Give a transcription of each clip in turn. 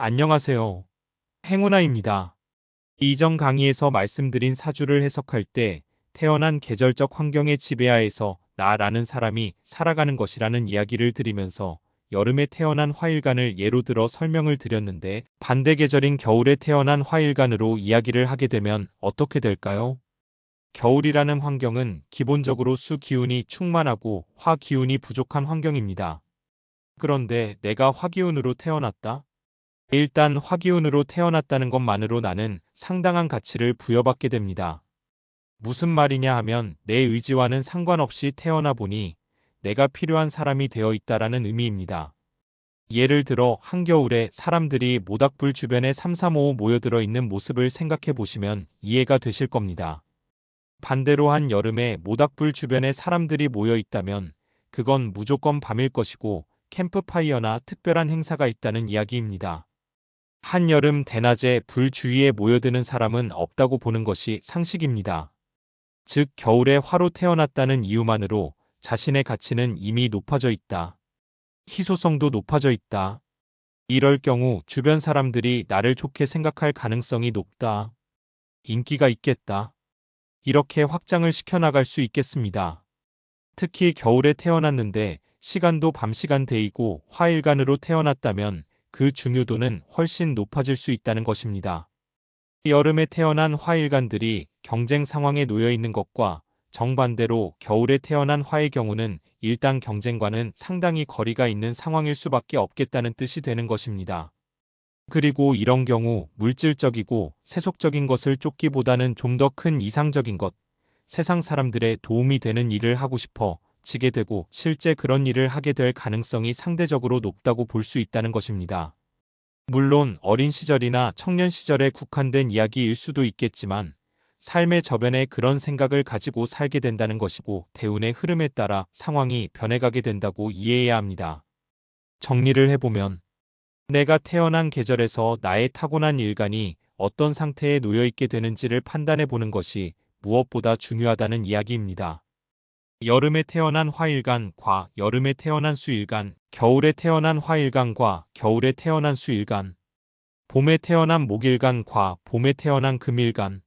안녕하세요. 행운아입니다. 이전 강의에서 말씀드린 사주를 해석할 때 태어난 계절적 환경의 지배하에서 나라는 사람이 살아가는 것이라는 이야기를 드리면서 여름에 태어난 화일간을 예로 들어 설명을 드렸는데 반대 계절인 겨울에 태어난 화일간으로 이야기를 하게 되면 어떻게 될까요? 겨울이라는 환경은 기본적으로 수 기운이 충만하고 화 기운이 부족한 환경입니다. 그런데 내가 화기운으로 태어났다? 일단 화기운으로 태어났다는 것만으로 나는 상당한 가치를 부여받게 됩니다. 무슨 말이냐 하면 내 의지와는 상관없이 태어나 보니 내가 필요한 사람이 되어 있다라는 의미입니다. 예를 들어 한겨울에 사람들이 모닥불 주변에 삼삼오오 모여들어 있는 모습을 생각해 보시면 이해가 되실 겁니다. 반대로 한여름에 모닥불 주변에 사람들이 모여 있다면 그건 무조건 밤일 것이고 캠프파이어나 특별한 행사가 있다는 이야기입니다. 한여름 대낮에 불 주위에 모여드는 사람은 없다고 보는 것이 상식입니다. 즉 겨울에 화로 태어났다는 이유만으로 자신의 가치는 이미 높아져 있다. 희소성도 높아져 있다. 이럴 경우 주변 사람들이 나를 좋게 생각할 가능성이 높다. 인기가 있겠다. 이렇게 확장을 시켜나갈 수 있겠습니다. 특히 겨울에 태어났는데 시간도 밤시간 대이고 화일간으로 태어났다면 그 중요도는 훨씬 높아질 수 있다는 것입니다. 여름에 태어난 화일간들이 경쟁 상황에 놓여 있는 것과 정반대로 겨울에 태어난 화의 경우는 일단 경쟁과는 상당히 거리가 있는 상황일 수밖에 없겠다는 뜻이 되는 것입니다. 그리고 이런 경우 물질적이고 세속적인 것을 쫓기보다는 좀 더 큰 이상적인 것, 세상 사람들의 도움이 되는 일을 하고 싶어 지게 되고 실제 그런 일을 하게 될 가능성이 상대적으로 높다고 볼 수 있다는 것입니다. 물론 어린 시절이나 청년 시절에 국한된 이야기일 수도 있겠지만 삶의 저변에 그런 생각을 가지고 살게 된다는 것이고 대운의 흐름에 따라 상황이 변해가게 된다고 이해해야 합니다. 정리를 해보면 내가 태어난 계절에서 나의 타고난 일간이 어떤 상태에 놓여 있게 되는지를 판단해 보는 것이 무엇보다 중요하다는 이야기입니다. 여름에 태어난 화일간과 여름에 태어난 수일간, 겨울에 태어난 화일간과 겨울에 태어난 수일간, 봄에 태어난 목일간과 봄에 태어난 금일간,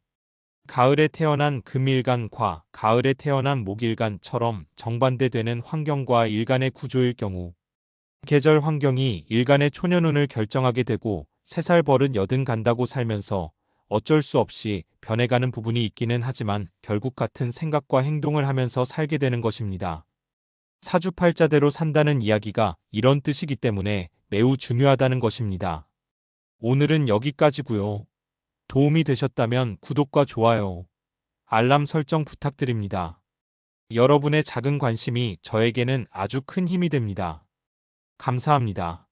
가을에 태어난 금일간과 가을에 태어난 목일간처럼 정반대되는 환경과 일간의 구조일 경우 계절 환경이 일간의 초년운을 결정하게 되고 3살 버릇 80 간다고 살면서 어쩔 수 없이 변해가는 부분이 있기는 하지만 결국 같은 생각과 행동을 하면서 살게 되는 것입니다. 사주팔자대로 산다는 이야기가 이런 뜻이기 때문에 매우 중요하다는 것입니다. 오늘은 여기까지고요. 도움이 되셨다면 구독과 좋아요, 알람 설정 부탁드립니다. 여러분의 작은 관심이 저에게는 아주 큰 힘이 됩니다. 감사합니다.